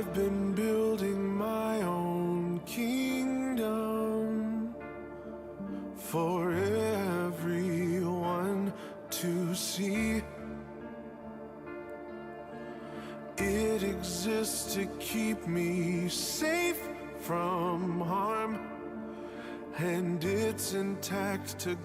I've been building my own kingdom for everyone to see. It exists to keep me safe from harm, and it's intact to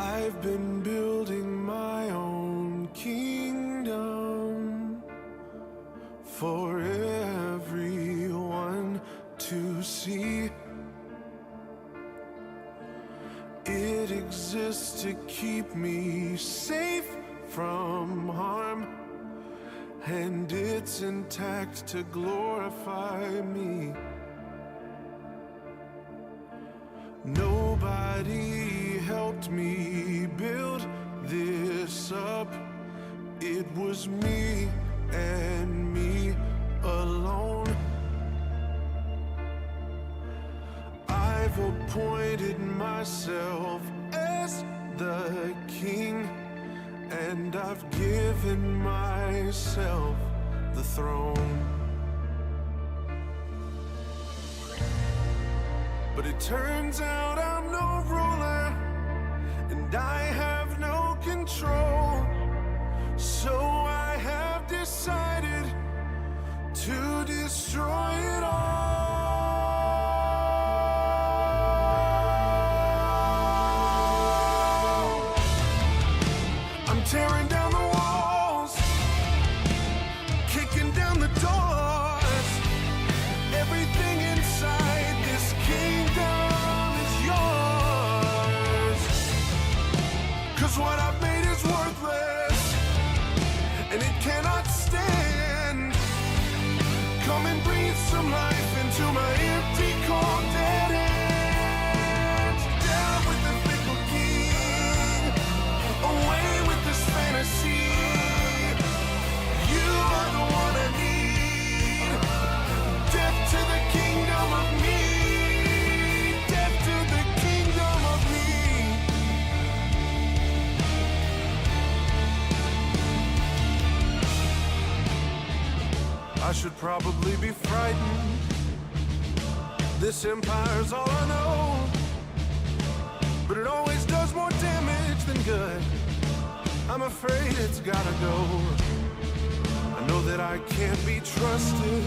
I've been building my own kingdom for everyone to see. It exists to keep me safe from harm, and it's intact to glorify me. Nobody helped me build this up. It was me and me alone. I've appointed myself as the king, and I've given myself the throne. But it turns out I'm no ruler, and I have no control. So I have decided to destroy it all. I'm tearing down the walls, kicking down the doors. Everything inside this kingdom is yours. 'Cause what I've made is worthless, and it cannot stand. Come and breathe some life into my empty, cold, dead hands. Down with the fickle king, away with this fantasy. You are the one I need. Death to the kingdom of me. Death to the kingdom of me. I should probably be frightened. This empire's all I know, but it always does more damage than good. I'm afraid it's gotta go. I know that I can't be trusted,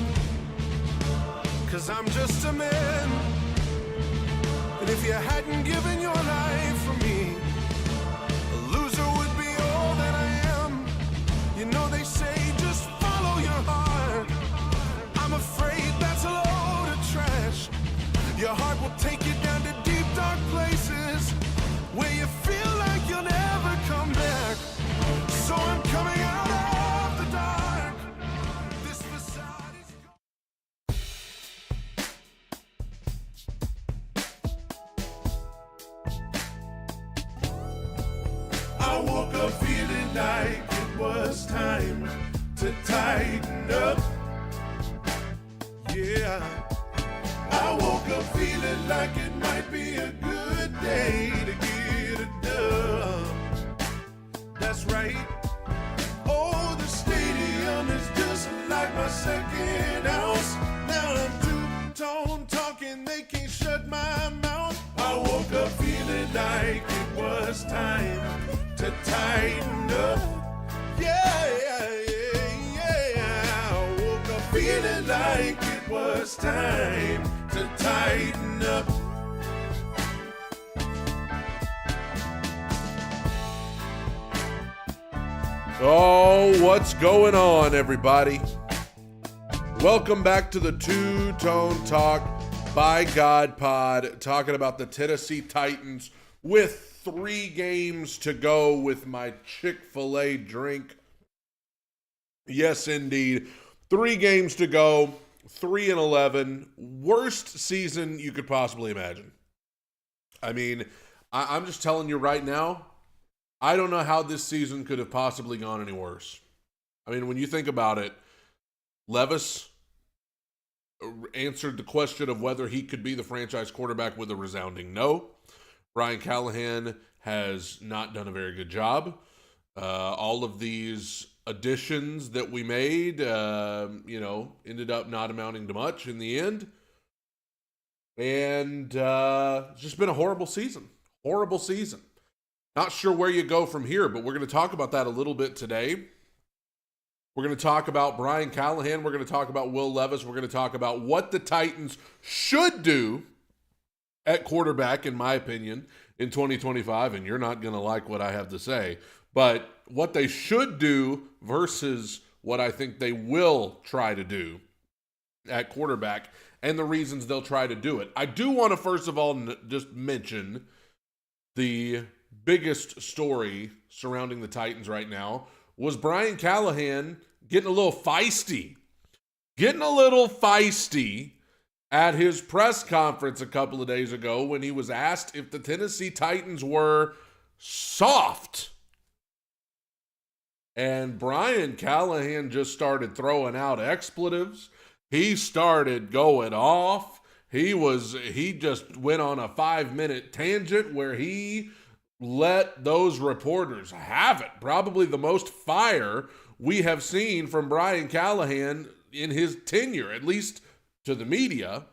'cause I'm just a man. And if you hadn't given your life for me, a loser would be all that I am. You know they say just follow your heart. I'm afraid that's a load of trash. Your heart will take you down to deep, dark places where you feel like you'll never come back. So I'm coming out of the dark. This facade is I woke up feeling like it was time to tighten up. Yeah, I woke up feeling like it might be a good day to get it done. That's right. Oh, the stadium is just like my second house. Now I'm two-tone talking, they can't shut my mouth. I woke up feeling like it was time to tighten up. Yeah, yeah, yeah, yeah. I woke up feeling like it was time to tighten up. Oh, what's going on, everybody? Welcome back to the Two-Tone Talk by God Pod, talking about the Tennessee Titans with 3 games to go with my Chick-fil-A drink. Yes, indeed. 3 games to go, 3-11. Worst season you could possibly imagine. I mean, I'm just telling you right now, I don't know how this season could have possibly gone any worse. I mean, when you think about it, Levis answered the question of whether he could be the franchise quarterback with a resounding no. Brian Callahan has not done a very good job. All of these additions that we made, ended up not amounting to much in the end. And it's just been a horrible season. Horrible season. Not sure where you go from here, but we're going to talk about that a little bit today. We're going to talk about Brian Callahan. We're going to talk about Will Levis. We're going to talk about what the Titans should do at quarterback, in my opinion, in 2025. And you're not going to like what I have to say, but what they should do versus what I think they will try to do at quarterback and the reasons they'll try to do it. I do want to, first of all, just mention the biggest story surrounding the Titans right now was Brian Callahan getting a little feisty. At his press conference a couple of days ago when he was asked if the Tennessee Titans were soft. And Brian Callahan just started throwing out expletives. He started going off. He just went on a 5-minute tangent where he let those reporters have it. Probably the most fire we have seen from Brian Callahan in his tenure, at least to the media.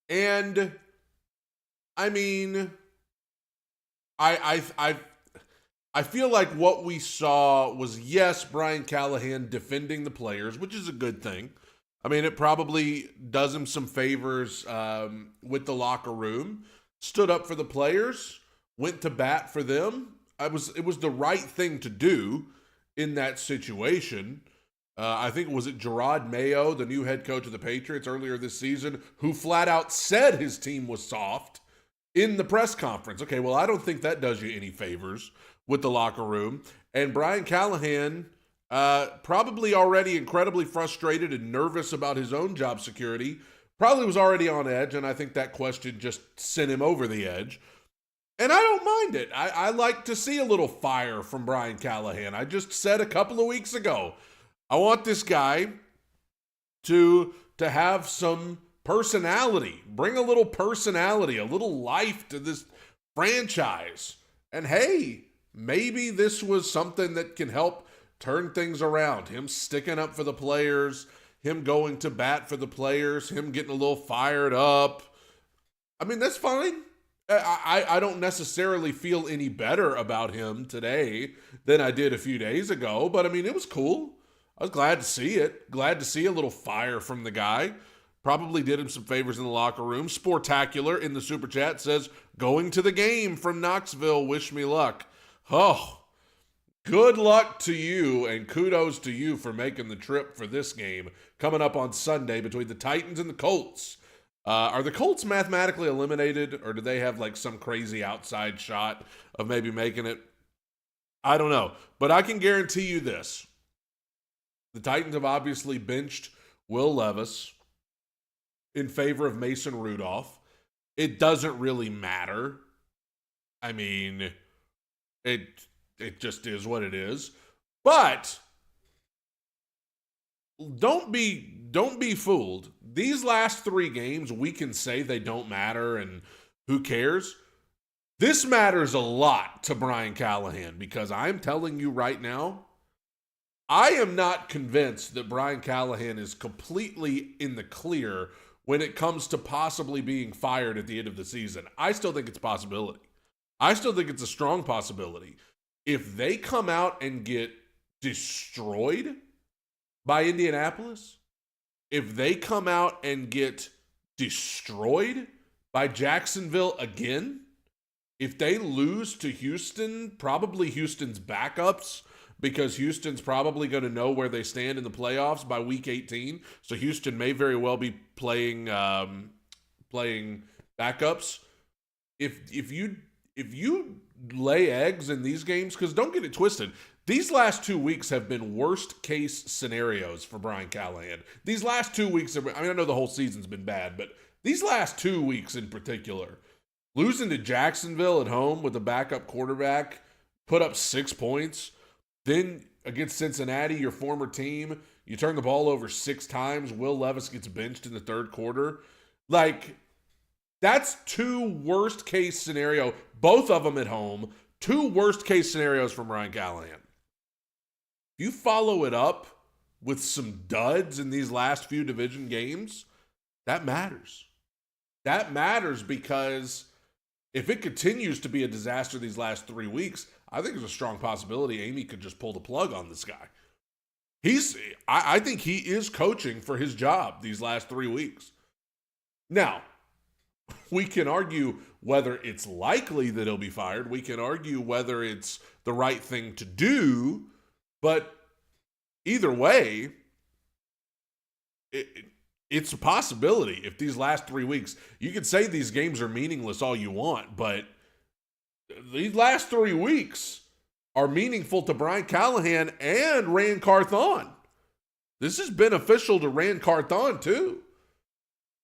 And I mean, I feel like what we saw was, yes, Brian Callahan defending the players, which is a good thing. I mean, it probably does him some favors with the locker room. Stood up for the players, went to bat for them. It was the right thing to do in that situation. I think it was Gerard Mayo, the new head coach of the Patriots earlier this season, who flat out said his team was soft in the press conference. Okay, well, I don't think that does you any favors with the locker room. And Brian Callahan, probably already incredibly frustrated and nervous about his own job security, probably was already on edge, and I think that question just sent him over the edge. And I don't mind it. I like to see a little fire from Brian Callahan. I just said a couple of weeks ago, I want this guy to have some personality, bring a little personality, a little life to this franchise. And hey, maybe this was something that can help turn things around. Him sticking up for the players, him going to bat for the players, him getting a little fired up. I mean, that's fine. I don't necessarily feel any better about him today than I did a few days ago, but I mean, it was cool. I was glad to see it. Glad to see a little fire from the guy. Probably did him some favors in the locker room. Sportacular in the Super Chat says, going to the game from Knoxville. Wish me luck. Oh, good luck to you, and kudos to you for making the trip for this game coming up on Sunday between the Titans and the Colts. Are the Colts mathematically eliminated, or do they have like some crazy outside shot of maybe making it? I don't know. But I can guarantee you this. The Titans have obviously benched Will Levis in favor of Mason Rudolph. It doesn't really matter. I mean, it just is what it is. But don't be fooled. These last 3 games, we can say they don't matter and who cares? This matters a lot to Brian Callahan because I'm telling you right now, I am not convinced that Brian Callahan is completely in the clear when it comes to possibly being fired at the end of the season. I still think it's a possibility. I still think it's a strong possibility. If they come out and get destroyed by Indianapolis, if they come out and get destroyed by Jacksonville again, if they lose to Houston, probably Houston's backups, because Houston's probably going to know where they stand in the playoffs by week 18. So Houston may very well be playing backups. If you lay eggs in these games, because don't get it twisted, these last 2 weeks have been worst case scenarios for Brian Callahan. These last 2 weeks, I know the whole season's been bad, but these last 2 weeks in particular, losing to Jacksonville at home with a backup quarterback, put up 6 points. Then against Cincinnati, your former team, you turn the ball over 6 times. Will Levis gets benched in the third quarter. Like, That's two worst case scenario, both of them at home, two worst case scenarios from Brian Callahan. If you follow it up with some duds in these last few division games, that matters. That matters because if it continues to be a disaster these last 3 weeks, I think there's a strong possibility Amy could just pull the plug on this guy. I think he is coaching for his job these last 3 weeks. Now, we can argue whether it's likely that he'll be fired. We can argue whether it's the right thing to do. But either way, it's a possibility. If these last 3 weeks, you could say these games are meaningless all you want, but these last 3 weeks are meaningful to Brian Callahan and Rand Carthon. This is beneficial to Rand Carthon too,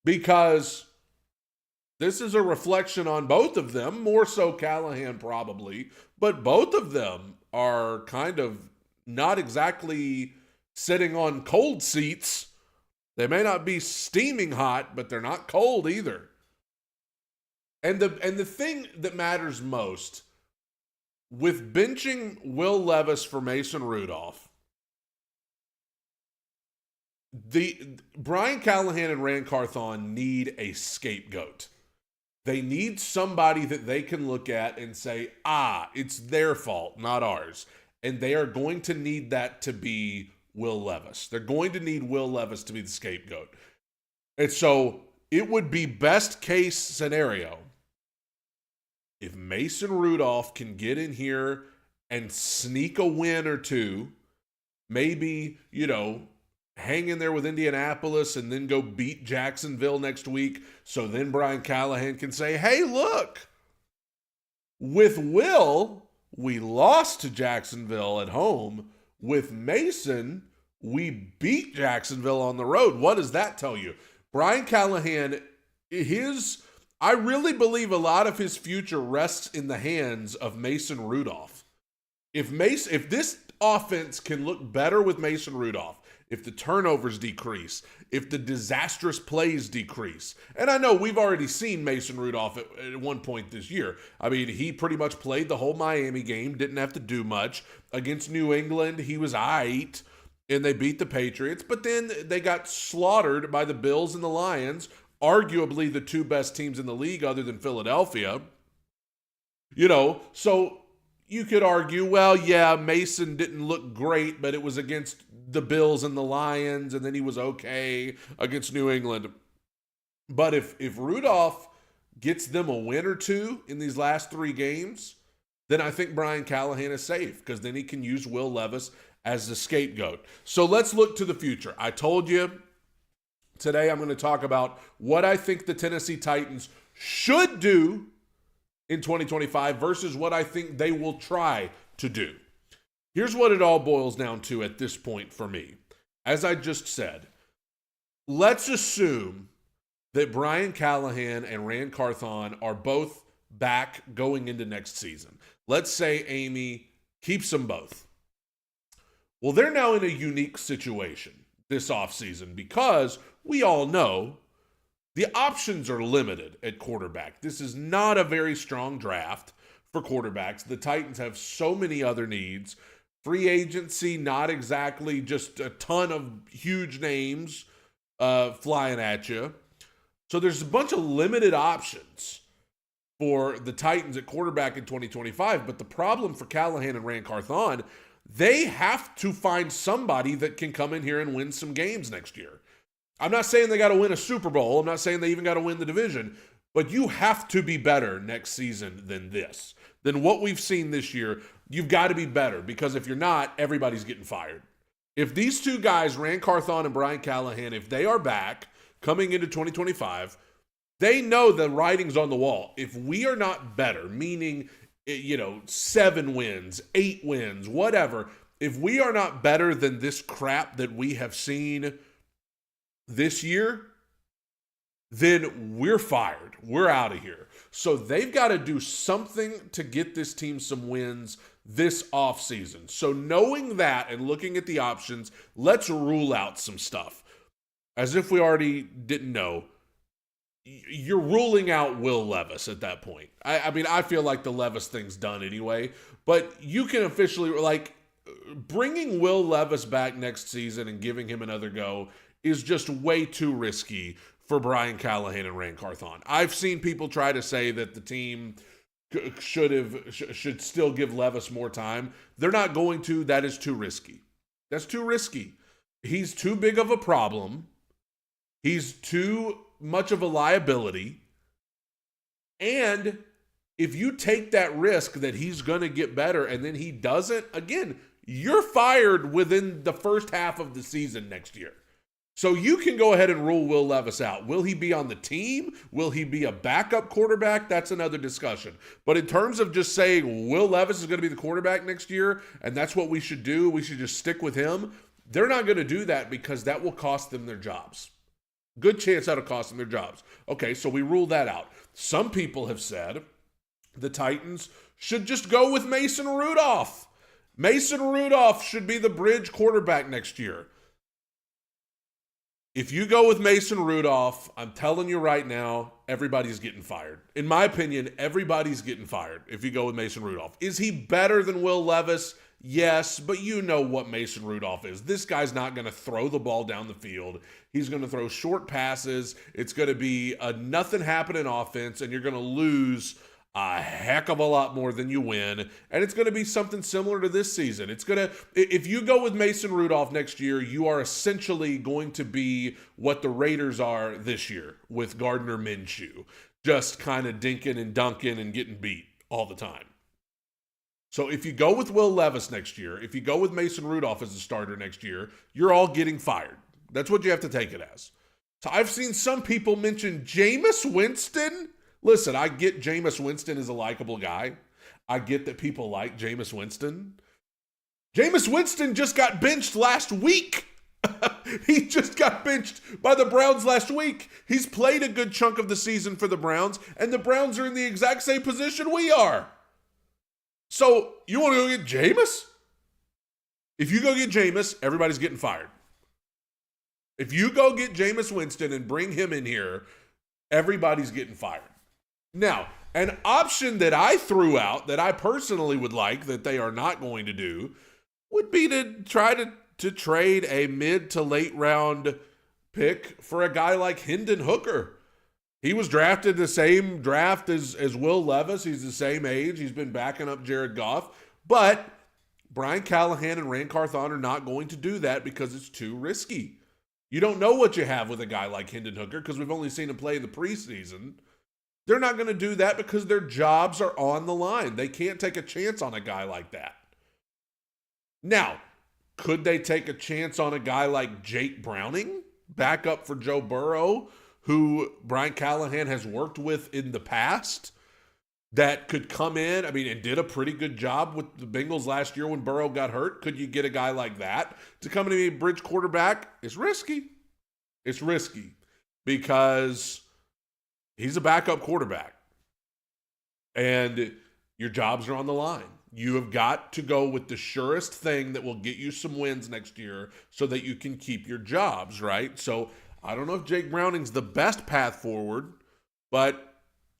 because this is a reflection on both of them, more so Callahan probably, but both of them are kind of not exactly sitting on cold seats. They may not be steaming hot, but they're not cold either. And the thing that matters most with benching Will Levis for Mason Rudolph, Brian Callahan and Rand Carthon need a scapegoat. They need somebody that they can look at and say, it's their fault, not ours. And they are going to need that to be Will Levis. They're going to need Will Levis to be the scapegoat. And so it would be best case scenario if Mason Rudolph can get in here and sneak a win or two, maybe, hang in there with Indianapolis and then go beat Jacksonville next week. So then Brian Callahan can say, hey, look, with Will, we lost to Jacksonville at home. With Mason, we beat Jacksonville on the road. What does that tell you? Brian Callahan, I really believe a lot of his future rests in the hands of Mason Rudolph. If this offense can look better with Mason Rudolph, if the turnovers decrease, if the disastrous plays decrease. And I know we've already seen Mason Rudolph at one point this year. I mean, he pretty much played the whole Miami game, didn't have to do much. Against New England, he was aight, and they beat the Patriots. But then they got slaughtered by the Bills and the Lions, arguably the two best teams in the league other than Philadelphia. So you could argue, well, yeah, Mason didn't look great, but it was against the Bills and the Lions, and then he was okay against New England. But if Rudolph gets them a win or two in these last 3 games, then I think Brian Callahan is safe, because then he can use Will Levis as the scapegoat. So let's look to the future. I told you today I'm going to talk about what I think the Tennessee Titans should do in 2025 versus what I think they will try to do. Here's what it all boils down to at this point for me. As I just said, let's assume that Brian Callahan and Rand Carthon are both back going into next season. Let's say Amy keeps them both. Well, they're now in a unique situation this offseason because we all know the options are limited at quarterback. This is not a very strong draft for quarterbacks. The Titans have so many other needs. Free agency, not exactly just a ton of huge names flying at you. So there's a bunch of limited options for the Titans at quarterback in 2025. But the problem for Callahan and Rand Carthon, they have to find somebody that can come in here and win some games next year. I'm not saying they got to win a Super Bowl. I'm not saying they even got to win the division. But you have to be better next season than this. Than what we've seen this year. You've got to be better, because if you're not, everybody's getting fired. If these two guys, Rand Carthon and Brian Callahan, if they are back coming into 2025, they know the writing's on the wall. If we are not better, meaning, 7 wins, 8 wins, whatever, if we are not better than this crap that we have seen this year, then we're fired. We're out of here. So they've got to do something to get this team some wins this offseason. So knowing that and looking at the options, let's rule out some stuff. As if we already didn't know, you're ruling out Will Levis at that point. I mean, I feel like the Levis thing's done anyway, but you can officially, like, bringing Will Levis back next season and giving him another go is just way too risky for Brian Callahan and Rand Carthon. I've seen people try to say that the team should still give Levis more time. They're not going to. That is too risky. That's too risky. He's too big of a problem. He's too much of a liability. And if you take that risk that he's going to get better and then he doesn't, again, you're fired within the first half of the season next year. So you can go ahead and rule Will Levis out. Will he be on the team? Will he be a backup quarterback? That's another discussion. But in terms of just saying Will Levis is going to be the quarterback next year and that's what we should do, we should just stick with him, they're not going to do that because that will cost them their jobs. Good chance that'll cost them their jobs. Okay, so we rule that out. Some people have said the Titans should just go with Mason Rudolph. Mason Rudolph should be the bridge quarterback next year. If you go with Mason Rudolph, I'm telling you right now, everybody's getting fired. In my opinion, everybody's getting fired if you go with Mason Rudolph. Is he better than Will Levis? Yes, but you know what Mason Rudolph is. This guy's not going to throw the ball down the field. He's going to throw short passes. It's going to be a nothing happening offense, and you're going to lose a heck of a lot more than you win. And it's going to be something similar to this season. It's going to, if you go with Mason Rudolph next year, you are essentially going to be what the Raiders are this year with Gardner Minshew, just kind of dinking and dunking and getting beat all the time. So if you go with Will Levis next year, if you go with Mason Rudolph as the starter next year, you're all getting fired. That's what you have to take it as. So I've seen some people mention Jameis Winston. Listen, I get Jameis Winston is a likable guy. I get that people like Jameis Winston. Jameis Winston just got benched last week. He just got benched by the Browns last week. He's played a good chunk of the season for the Browns, and the Browns are in the exact same position we are. So, you want to go get Jameis? If you go get Jameis, everybody's getting fired. If you go get Jameis Winston and bring him in here, everybody's getting fired. Now, an option that I threw out that I personally would like that they are not going to do would be to try to trade a mid to late round pick for a guy like Hendon Hooker. He was drafted the same draft as Will Levis. He's the same age. He's been backing up Jared Goff. But Brian Callahan and Rand Carthon are not going to do that because it's too risky. You don't know what you have with a guy like Hendon Hooker because we've only seen him play in the preseason. They're not going to do that because their jobs are on the line. They can't take a chance on a guy like that. Now, could they take a chance on a guy like Jake Browning, backup for Joe Burrow, who Brian Callahan has worked with in the past, that could come in, I mean, and did a pretty good job with the Bengals last year when Burrow got hurt? Could you get a guy like that to come in and be a bridge quarterback? It's risky. It's risky because he's a backup quarterback. And your jobs are on the line. You have got to go with the surest thing that will get you some wins next year so that you can keep your jobs, right? So I don't know if Jake Browning's the best path forward, but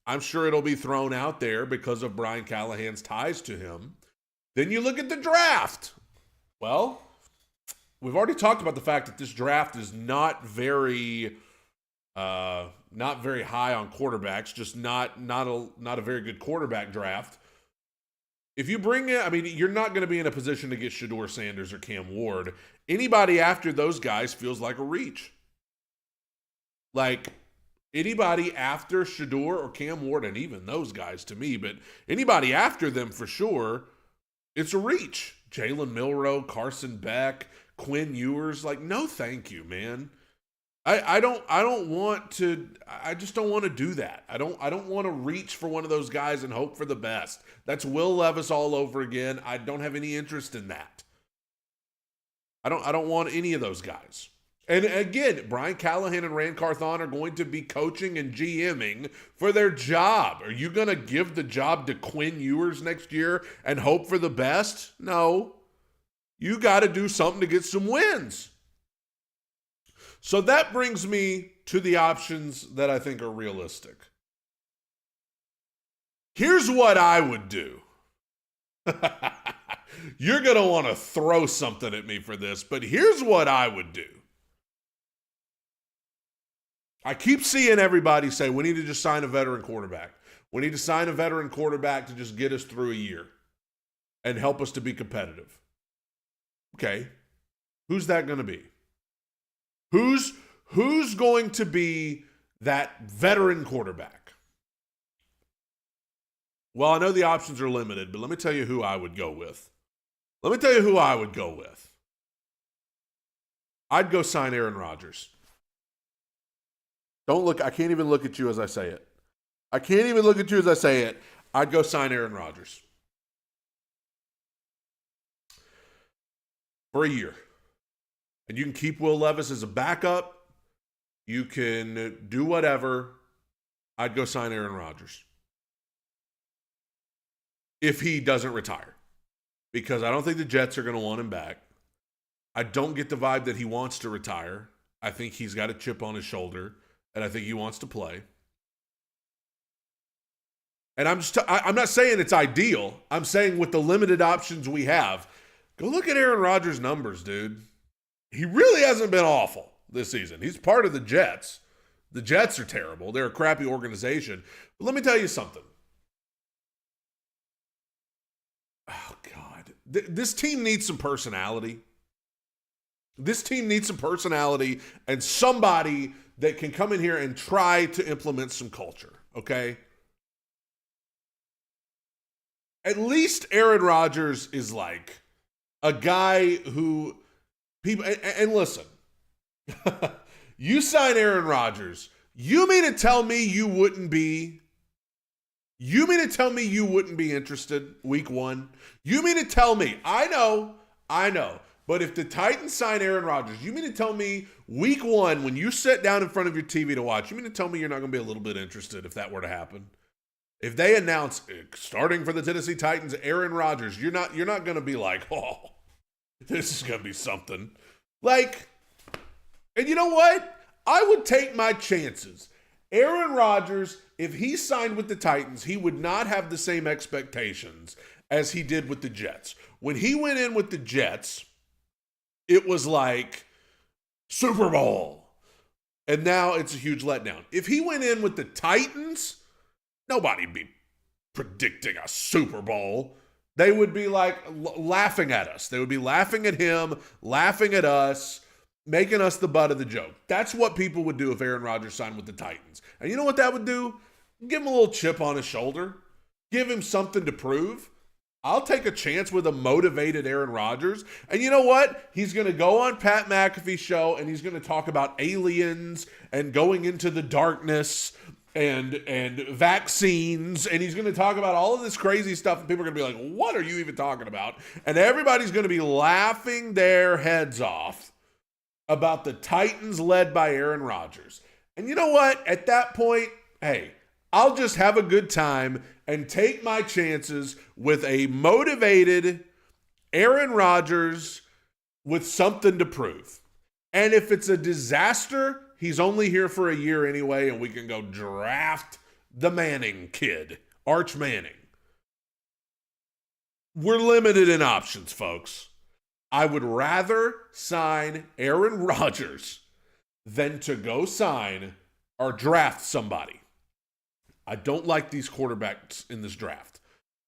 I'm sure it'll be thrown out there because of Brian Callahan's ties to him. Then you look at the draft. Well, we've already talked about the fact that this draft is not very high on quarterbacks, just not a very good quarterback draft. If you bring in, I mean, you're not going to be in a position to get Shedeur Sanders or Cam Ward. Anybody after those guys feels like a reach. Like, anybody after Shedeur or Cam Ward, and even those guys to me, but anybody after them for sure, it's a reach. Jalen Milroe, Carson Beck, Quinn Ewers, like, no thank you, man. I just don't want to do that. I don't want to reach for one of those guys and hope for the best. That's Will Levis all over again. I don't have any interest in that. I don't want any of those guys. And again, Brian Callahan and Rand Carthon are going to be coaching and GMing for their job. Are you going to give the job to Quinn Ewers next year and hope for the best? No. You got to do something to get some wins. So that brings me to the options that I think are realistic. Here's what I would do. You're going to want to throw something at me for this, but here's what I would do. I keep seeing everybody say, we need to just sign a veteran quarterback. We need to sign a veteran quarterback to just get us through a year and help us to be competitive. Okay. Who's that going to be? Who's going to be that veteran quarterback? Well, I know the options are limited, but let me tell you who I would go with. I'd go sign Aaron Rodgers. Don't look, I can't even look at you as I say it. I'd go sign Aaron Rodgers. For a year. And you can keep Will Levis as a backup. You can do whatever. I'd go sign Aaron Rodgers. If he doesn't retire. Because I don't think the Jets are going to want him back. I don't get the vibe that he wants to retire. I think he's got a chip on his shoulder. And I think he wants to play. And I'm not saying it's ideal. I'm saying with the limited options we have, go look at Aaron Rodgers' numbers, dude. He really hasn't been awful this season. He's part of the Jets. The Jets are terrible. They're a crappy organization. But let me tell you something. Oh, God. This team needs some personality. And somebody that can come in here and try to implement some culture, okay? At least Aaron Rodgers is like a guy who people, and listen, you sign Aaron Rodgers, you mean to tell me you wouldn't be interested week one? You mean to tell me, I know, but if the Titans sign Aaron Rodgers, you mean to tell me week one, when you sit down in front of your TV to watch, you mean to tell me you're not going to be a little bit interested if that were to happen? If they announce, starting for the Tennessee Titans, Aaron Rodgers, you're not going to be like, oh, this is going to be something. Like, and you know what? I would take my chances. Aaron Rodgers, if he signed with the Titans, he would not have the same expectations as he did with the Jets. When he went in with the Jets, it was like Super Bowl. And now it's a huge letdown. If he went in with the Titans, nobody'd be predicting a Super Bowl. They would be like laughing at us. They would be laughing at him, laughing at us, making us the butt of the joke. That's what people would do if Aaron Rodgers signed with the Titans. And you know what that would do? Give him a little chip on his shoulder. Give him something to prove. I'll take a chance with a motivated Aaron Rodgers. And you know what? He's going to go on Pat McAfee's show and he's going to talk about aliens and going into the darkness and vaccines. And he's going to talk about all of this crazy stuff. And people are going to be like, what are you even talking about? And everybody's going to be laughing their heads off about the Titans led by Aaron Rodgers. And you know what? At that point, hey, I'll just have a good time and take my chances with a motivated Aaron Rodgers with something to prove. And if it's a disaster, he's only here for a year anyway, and we can go draft the Manning kid, Arch Manning. We're limited in options, folks. I would rather sign Aaron Rodgers than to go sign or draft somebody. I don't like these quarterbacks in this draft,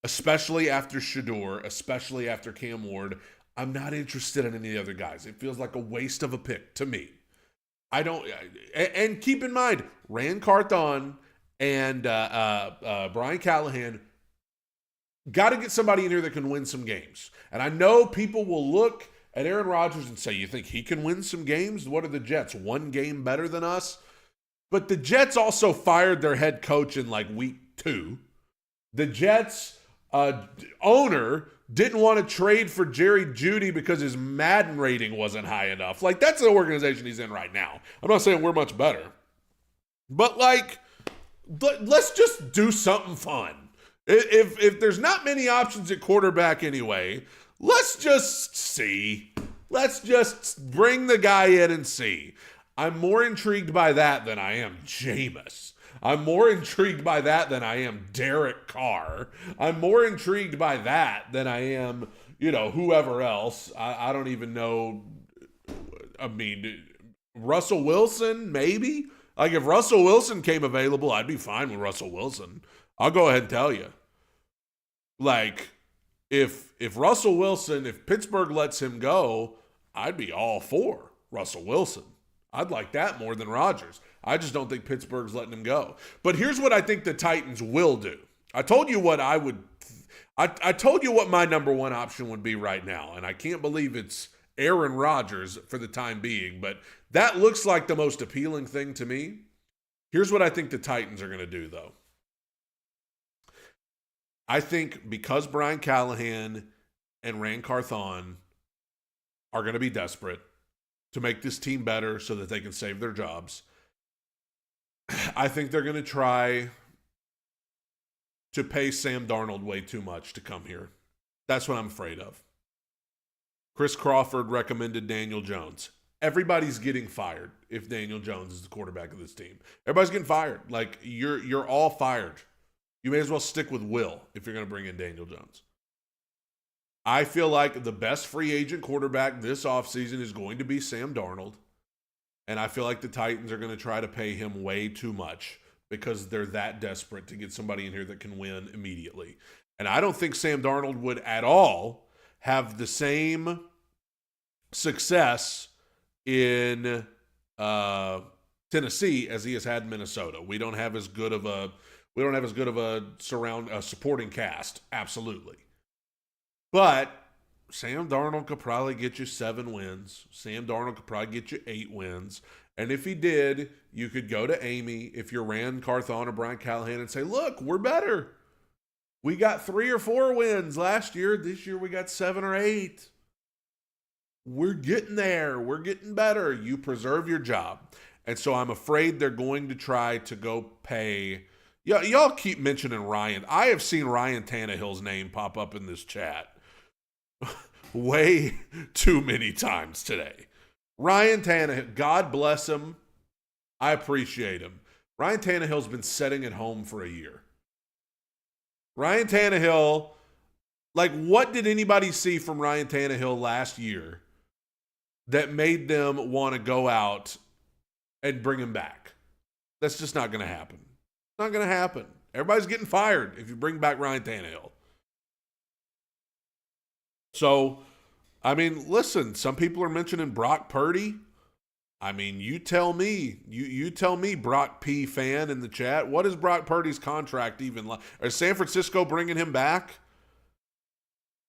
especially after Shedeur, especially after Cam Ward. I'm not interested in any other guys. It feels like a waste of a pick to me. I don't, and keep in mind, Rand Carthon and Brian Callahan got to get somebody in here that can win some games. And I know people will look at Aaron Rodgers and say, you think he can win some games? What are the Jets? One game better than us? But the Jets also fired their head coach in like week 2. The Jets owner didn't want to trade for Jerry Jeudy because his Madden rating wasn't high enough. Like, that's the organization he's in right now. I'm not saying we're much better. But, like, let's just do something fun. If there's not many options at quarterback anyway, let's just see. Let's just bring the guy in and see. I'm more intrigued by that than I am Jameis. I'm more intrigued by that than I am Derek Carr. I'm more intrigued by that than I am, whoever else. I don't even know. I mean, Russell Wilson, maybe? Like, if Russell Wilson came available, I'd be fine with Russell Wilson. I'll go ahead and tell you. Like, if Russell Wilson, if Pittsburgh lets him go, I'd be all for Russell Wilson. I'd like that more than Rodgers. I just don't think Pittsburgh's letting him go. But here's what I think the Titans will do. I told you what I told you what my number one option would be right now, and I can't believe it's Aaron Rodgers for the time being, but that looks like the most appealing thing to me. Here's what I think the Titans are going to do, though. I think because Brian Callahan and Rand Carthon are going to be desperate to make this team better so that they can save their jobs, I think they're going to try to pay Sam Darnold way too much to come here. That's what I'm afraid of. Chris Crawford recommended Daniel Jones. Everybody's getting fired if Daniel Jones is the quarterback of this team. Everybody's getting fired. Like, you're all fired. You may as well stick with Will if you're going to bring in Daniel Jones. I feel like the best free agent quarterback this offseason is going to be Sam Darnold. And I feel like the Titans are going to try to pay him way too much because they're that desperate to get somebody in here that can win immediately. And I don't think Sam Darnold would at all have the same success in Tennessee as he has had in Minnesota. We don't have as good of a supporting cast, absolutely. But Sam Darnold could probably get you 7 wins. Sam Darnold could probably get you 8 wins. And if he did, you could go to Amy, if you're Rand Carthon or Brian Callahan, and say, look, we're better. We got 3 or 4 wins last year. This year we got 7 or 8. We're getting there. We're getting better. You preserve your job. And so I'm afraid they're going to try to go pay. Y'all keep mentioning Ryan. I have seen Ryan Tannehill's name pop up in this chat way too many times today. Ryan Tannehill, God bless him. I appreciate him. Ryan Tannehill's been sitting at home for a year. Ryan Tannehill, like, what did anybody see from Ryan Tannehill last year that made them want to go out and bring him back? That's just not going to happen. Not going to happen. Everybody's getting fired if you bring back Ryan Tannehill. So, I mean, listen, some people are mentioning Brock Purdy. I mean, you tell me. You tell me, Brock P fan in the chat. What is Brock Purdy's contract even like? Is San Francisco bringing him back?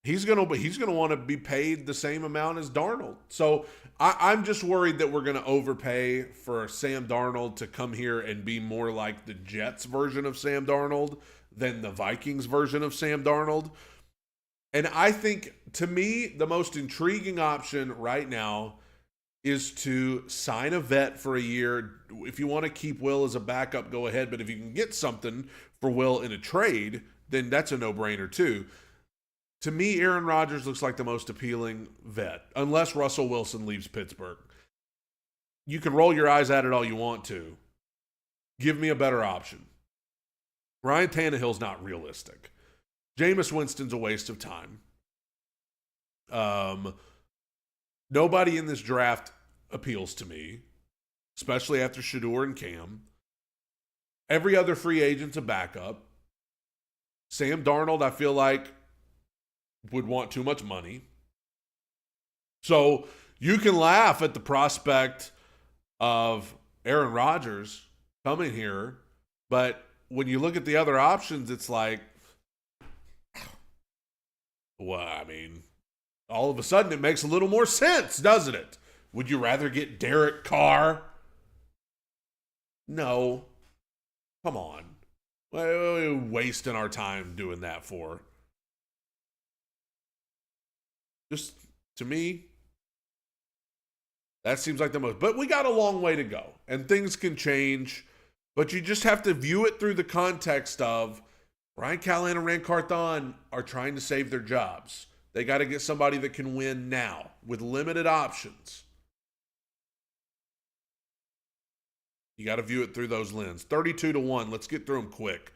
He's gonna want to be paid the same amount as Darnold. So I'm just worried that we're gonna overpay for Sam Darnold to come here and be more like the Jets version of Sam Darnold than the Vikings version of Sam Darnold. And I think, to me, the most intriguing option right now is to sign a vet for a year. If you want to keep Will as a backup, go ahead. But if you can get something for Will in a trade, then that's a no-brainer too. To me, Aaron Rodgers looks like the most appealing vet, unless Russell Wilson leaves Pittsburgh. You can roll your eyes at it all you want to. Give me a better option. Ryan Tannehill's not realistic. Jameis Winston's a waste of time. Nobody in this draft appeals to me, especially after Shador and Cam. Every other free agent's a backup. Sam Darnold, I feel like, would want too much money. So you can laugh at the prospect of Aaron Rodgers coming here, but when you look at the other options, it's like, well, I mean, all of a sudden it makes a little more sense, doesn't it? Would you rather get Derek Carr? No. Come on. What are we wasting our time doing that for? Just, to me, that seems like the most. But we got a long way to go, and things can change. But you just have to view it through the context of Brian Callahan and Rand Carthon are trying to save their jobs. They got to get somebody that can win now with limited options. You got to view it through those lenses. 32-1. Let's get through them quick.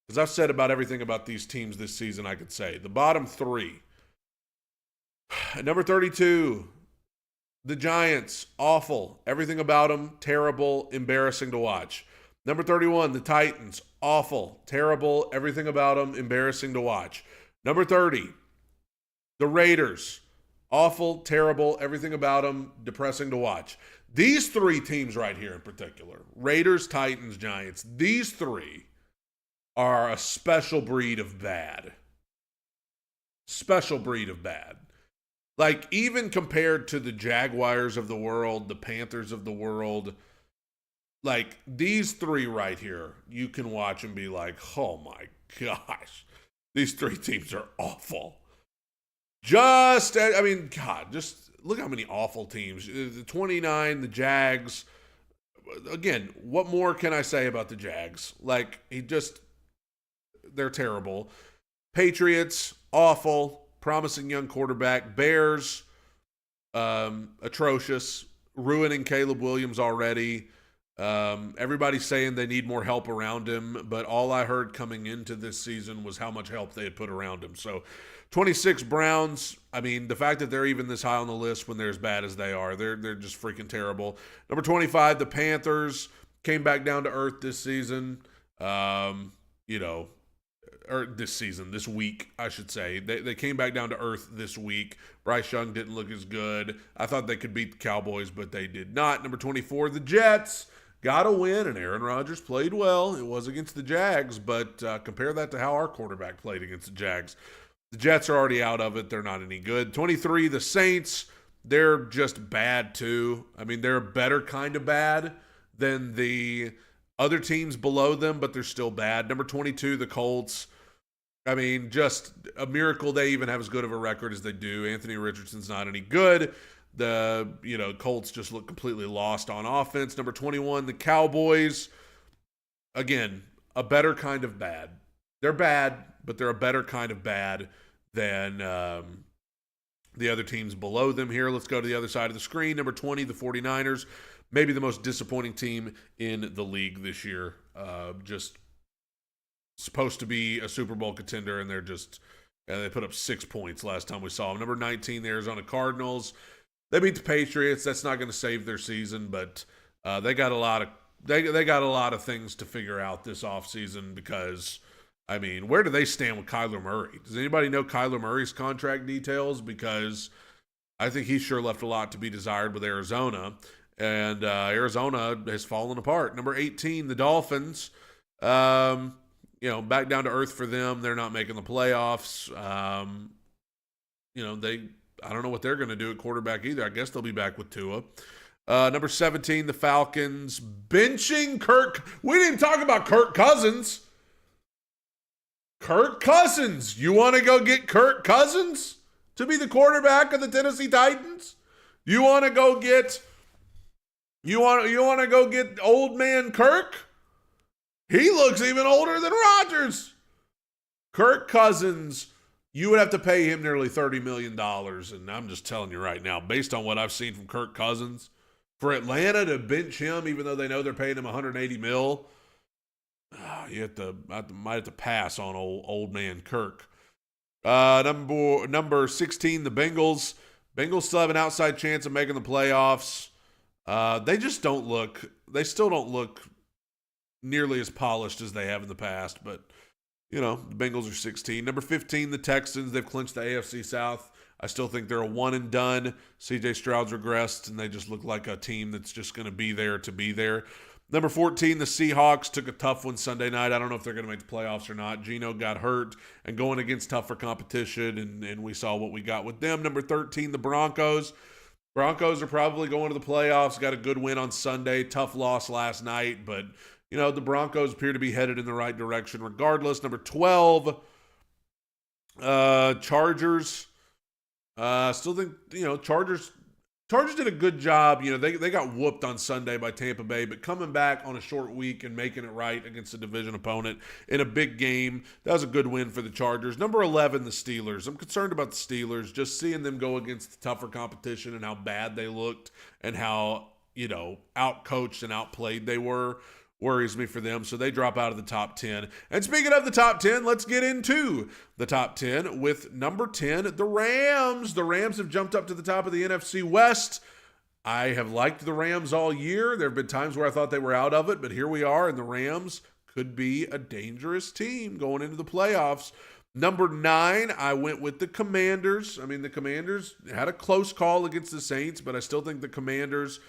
Because I've said about everything about these teams this season I could say. The bottom three. At number 32, the Giants. Awful. Everything about them, terrible, embarrassing to watch. Number 31, the Titans. Awful, terrible, everything about them, embarrassing to watch. Number 30, the Raiders. Awful, terrible, everything about them, depressing to watch. These three teams right here in particular, Raiders, Titans, Giants, these three are a special breed of bad. Special breed of bad. Like, even compared to the Jaguars of the world, the Panthers of the world, like, these three right here, you can watch and be like, oh my gosh, these three teams are awful. Just look how many awful teams. The 29, the Jags. Again, what more can I say about the Jags? Like, they're terrible. Patriots, awful. Promising young quarterback. Bears, atrocious. Ruining Caleb Williams already. Everybody's saying they need more help around him, but all I heard coming into this season was how much help they had put around him. So 26 Browns, I mean, the fact that they're even this high on the list when they're as bad as they are, they're just freaking terrible. Number 25, the Panthers came back down to earth this season. This week, I should say. They came back down to earth this week. Bryce Young didn't look as good. I thought they could beat the Cowboys, but they did not. Number 24, the Jets. Got a win, and Aaron Rodgers played well. It was against the Jags, but compare that to how our quarterback played against the Jags. The Jets are already out of it. They're not any good. 23, the Saints. They're just bad, too. I mean, they're a better kind of bad than the other teams below them, but they're still bad. Number 22, the Colts. I mean, just a miracle they even have as good of a record as they do. Anthony Richardson's not any good. The Colts just look completely lost on offense. Number 21, the Cowboys. Again, a better kind of bad. They're bad, but they're a better kind of bad than the other teams below them here. Let's go to the other side of the screen. Number 20, the 49ers. Maybe the most disappointing team in the league this year. Just supposed to be a Super Bowl contender, and they put up 6 points last time we saw them. Number 19, the Arizona Cardinals. They beat the Patriots. That's not going to save their season, but they got a lot of things to figure out this offseason because, I mean, where do they stand with Kyler Murray? Does anybody know Kyler Murray's contract details? Because I think he sure left a lot to be desired with Arizona, and Arizona has fallen apart. Number 18, the Dolphins. Back down to earth for them. They're not making the playoffs. I don't know what they're going to do at quarterback either. I guess they'll be back with Tua. Number 17, the Falcons. Benching Kirk. We didn't even talk about Kirk Cousins. Kirk Cousins. You want to go get Kirk Cousins to be the quarterback of the Tennessee Titans? You want to go get old man Kirk? He looks even older than Rodgers. Kirk Cousins, you would have to pay him nearly $30 million. And I'm just telling you right now, based on what I've seen from Kirk Cousins, for Atlanta to bench him, even though they know they're paying him $180 million, might have to pass on old man Kirk. Number 16, the Bengals. Bengals still have an outside chance of making the playoffs. They still don't look nearly as polished as they have in the past, but the Bengals are 16. Number 15, the Texans. They've clinched the AFC South. I still think they're a one and done. CJ Stroud's regressed, and they just look like a team that's just going to be there to be there. Number 14, the Seahawks took a tough one Sunday night. I don't know if they're going to make the playoffs or not. Geno got hurt and going against tougher competition, and we saw what we got with them. Number 13, the Broncos. Broncos are probably going to the playoffs. Got a good win on Sunday. Tough loss last night, but the Broncos appear to be headed in the right direction regardless. Number 12, Chargers. Still think, Chargers did a good job. They got whooped on Sunday by Tampa Bay, but coming back on a short week and making it right against a division opponent in a big game, that was a good win for the Chargers. Number 11, the Steelers. I'm concerned about the Steelers, just seeing them go against the tougher competition and how bad they looked and how out-coached and outplayed they were worries me for them. So they drop out of the top 10. And speaking of the top 10, let's get into the top 10 with number 10, the Rams. The Rams have jumped up to the top of the NFC West. I have liked the Rams all year. There have been times where I thought they were out of it, but here we are, and the Rams could be a dangerous team going into the playoffs. Number 9, I went with the Commanders. I mean, the Commanders had a close call against the Saints, but I still think the Commanders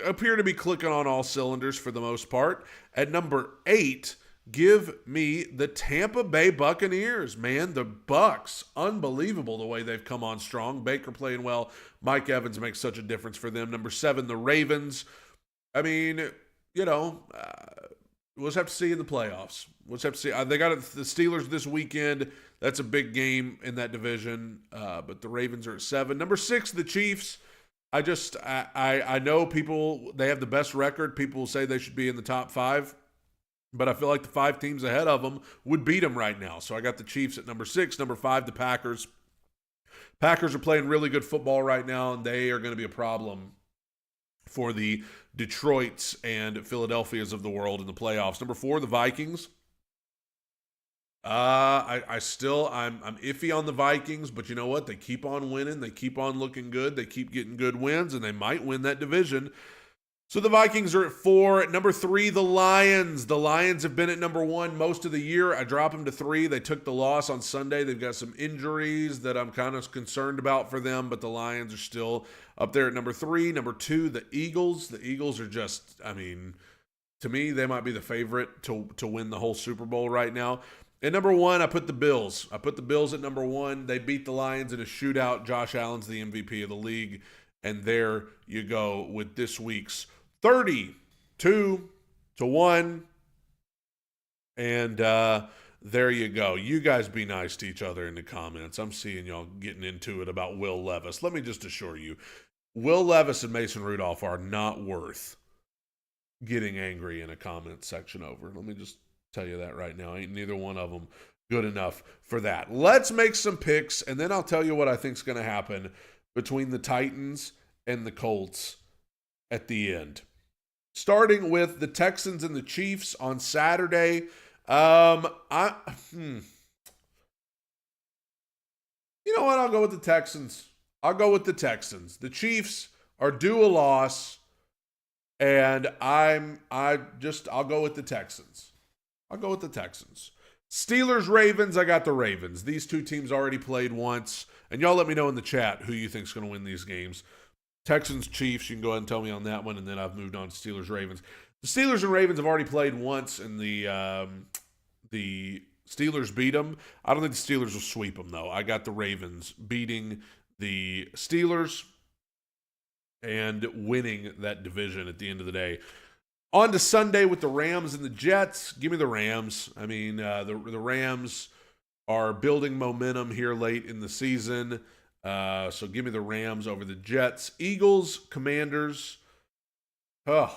appear to be clicking on all cylinders for the most part. At number 8, give me the Tampa Bay Buccaneers. Man, the Bucs, unbelievable the way they've come on strong. Baker playing well. Mike Evans makes such a difference for them. Number 7, the Ravens. I mean, we'll just have to see in the playoffs. We'll just have to see. They got the Steelers this weekend. That's a big game in that division. But the Ravens are at 7. Number 6, the Chiefs. I know people, they have the best record. People will say they should be in the top 5. But I feel like the 5 teams ahead of them would beat them right now. So I got the Chiefs at number 6. Number 5, the Packers. Packers are playing really good football right now, and they are going to be a problem for the Detroits and Philadelphias of the world in the playoffs. Number 4, the Vikings. I'm iffy on the Vikings, but you know what? They keep on winning. They keep on looking good. They keep getting good wins, and they might win that division. So the Vikings are at 4. At number 3, the Lions. The Lions have been at number 1 most of the year. I drop them to 3. They took the loss on Sunday. They've got some injuries that I'm kind of concerned about for them, but the Lions are still up there at number 3. Number 2, the Eagles. The Eagles are just, to me, they might be the favorite to win the whole Super Bowl right now. At number 1, I put the Bills. I put the Bills at number 1. They beat the Lions in a shootout. Josh Allen's the MVP of the league. And there you go with this week's 32-1. And there you go. You guys be nice to each other in the comments. I'm seeing y'all getting into it about Will Levis. Let me just assure you, Will Levis and Mason Rudolph are not worth getting angry in a comment section over. Let me just tell you that right now. Ain't neither one of them good enough for that. Let's make some picks, and then I'll tell you what I think is going to happen between the Titans and the Colts at the end. Starting with the Texans and the Chiefs on Saturday. You know what? I'll go with the Texans. The Chiefs are due a loss, and I'll go with the Texans. Steelers, Ravens, I got the Ravens. These two teams already played once. And y'all let me know in the chat who you think is going to win these games. Texans, Chiefs, you can go ahead and tell me on that one. And then I've moved on to Steelers, Ravens. The Steelers and Ravens have already played once, and the Steelers beat them. I don't think the Steelers will sweep them, though. I got the Ravens beating the Steelers and winning that division at the end of the day. On to Sunday with the Rams and the Jets. Give me the Rams. The Rams are building momentum here late in the season. So give me the Rams over the Jets. Eagles, Commanders. I'll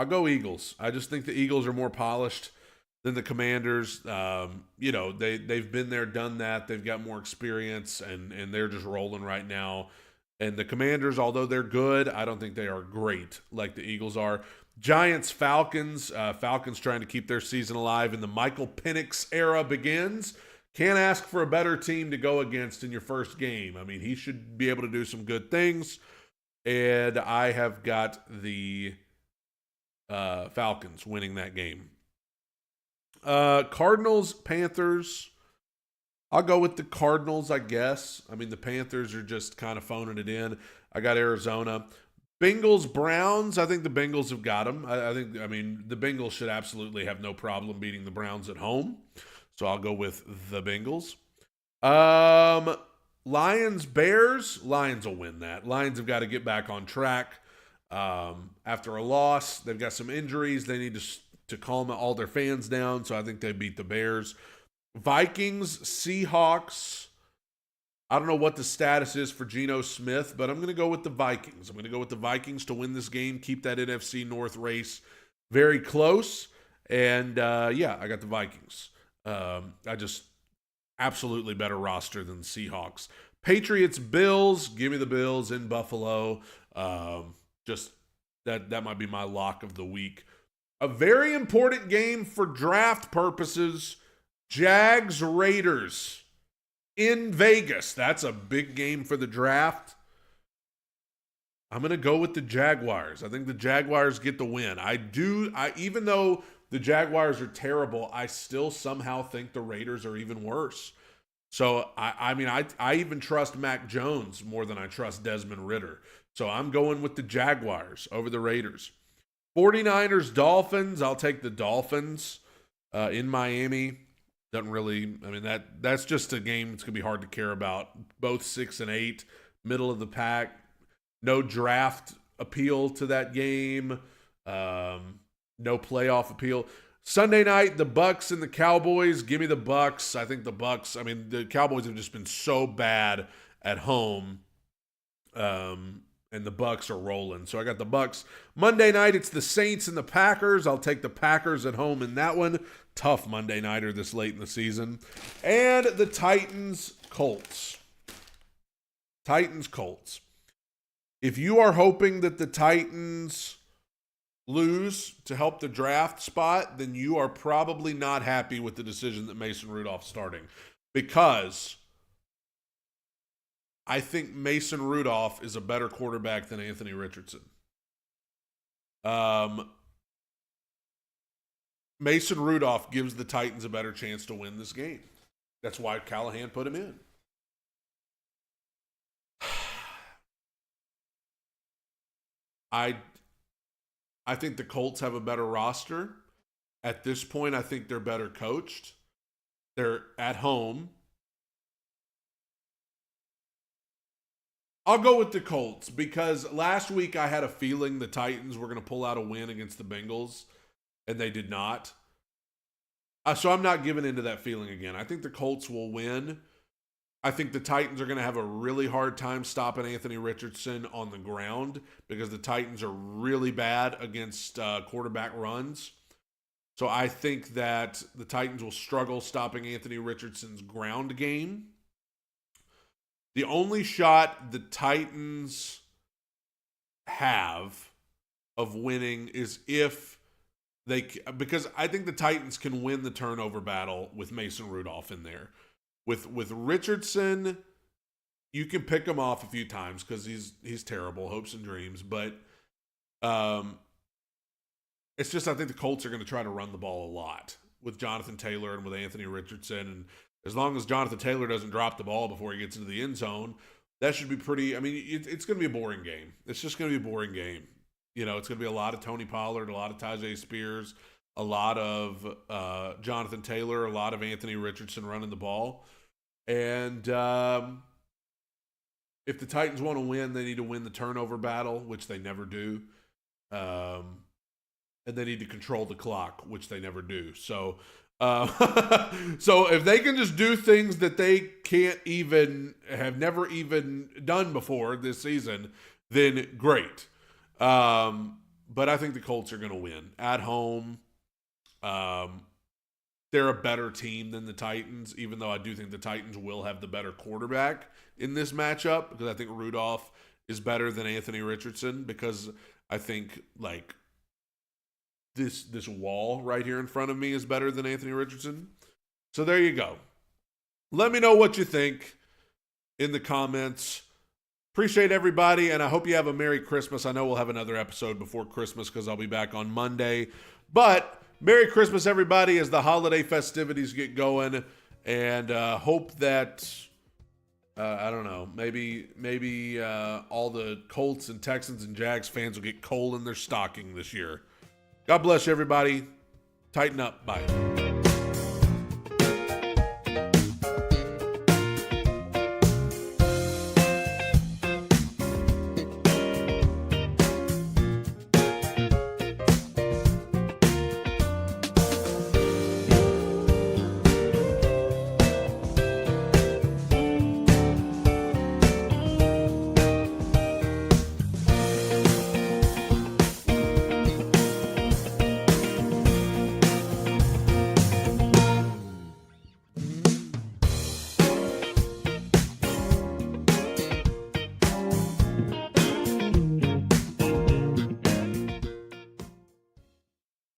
go Eagles. I just think the Eagles are more polished than the Commanders. They've been there, done that. They've got more experience, and they're just rolling right now. And the Commanders, although they're good, I don't think they are great like the Eagles are. Giants, Falcons. Falcons trying to keep their season alive, and the Michael Penix era begins. Can't ask for a better team to go against in your first game. He should be able to do some good things. And I have got the Falcons winning that game. Cardinals, Panthers. I'll go with the Cardinals, I guess. The Panthers are just kind of phoning it in. I got Arizona. Bengals, Browns. I think the Bengals have got them. The Bengals should absolutely have no problem beating the Browns at home. So I'll go with the Bengals. Lions, Bears. Lions will win that. Lions have got to get back on track. After a loss, they've got some injuries. They need to calm all their fans down. So I think they beat the Bears. Vikings, Seahawks. I don't know what the status is for Geno Smith, but I'm going to go with the Vikings. I'm going to go with the Vikings to win this game, keep that NFC North race very close. And, I got the Vikings. I just absolutely better roster than the Seahawks. Patriots, Bills. Give me the Bills in Buffalo. Just that might be my lock of the week. A very important game for draft purposes. Jags Raiders in Vegas. That's a big game for the draft. I'm going to go with the Jaguars. I think the Jaguars get the win. Even though the Jaguars are terrible, I still somehow think the Raiders are even worse. So, I even trust Mac Jones more than I trust Desmond Ridder. So, I'm going with the Jaguars over the Raiders. 49ers, Dolphins. I'll take the Dolphins in Miami. Doesn't really, that's just a game that's going to be hard to care about. Both 6-8, middle of the pack. No draft appeal to that game. No playoff appeal. Sunday night, the Bucks and the Cowboys. Give me the Bucks. I think the Bucks. The Cowboys have just been so bad at home, and the Bucks are rolling. So I got the Bucks. Monday night, it's the Saints and the Packers. I'll take the Packers at home in that one. Tough Monday nighter this late in the season. And the Titans, Colts. Titans, Colts. If you are hoping that the Titans lose to help the draft spot, then you are probably not happy with the decision that Mason Rudolph's starting, because I think Mason Rudolph is a better quarterback than Anthony Richardson. Mason Rudolph gives the Titans a better chance to win this game. That's why Callahan put him in. I think the Colts have a better roster. At this point, I think they're better coached. They're at home. I'll go with the Colts because last week I had a feeling the Titans were going to pull out a win against the Bengals, and they did not. So I'm not giving into that feeling again. I think the Colts will win. I think the Titans are going to have a really hard time stopping Anthony Richardson on the ground because the Titans are really bad against quarterback runs. So I think that the Titans will struggle stopping Anthony Richardson's ground game. The only shot the Titans have of winning is if because I think the Titans can win the turnover battle with Mason Rudolph in there. With Richardson, you can pick him off a few times because he's terrible, hopes and dreams. But it's just I think the Colts are going to try to run the ball a lot with Jonathan Taylor and with Anthony Richardson. And as long as Jonathan Taylor doesn't drop the ball before he gets into the end zone, that should be pretty. It's going to be a boring game. It's just going to be a boring game. It's going to be a lot of Tony Pollard, a lot of Tajay Spears, a lot of Jonathan Taylor, a lot of Anthony Richardson running the ball. And if the Titans want to win, they need to win the turnover battle, which they never do. And they need to control the clock, which they never do. So, so if they can just do things that they have never even done before this season, then great. But I think the Colts are going to win at home. They're a better team than the Titans, even though I do think the Titans will have the better quarterback in this matchup because I think Rudolph is better than Anthony Richardson because I think this wall right here in front of me is better than Anthony Richardson. So there you go. Let me know what you think in the comments. Appreciate everybody, and I hope you have a Merry Christmas. I know we'll have another episode before Christmas because I'll be back on Monday. But Merry Christmas, everybody, as the holiday festivities get going. And hope that, I don't know, maybe all the Colts and Texans and Jags fans will get coal in their stocking this year. God bless you, everybody. Tighten up. Bye.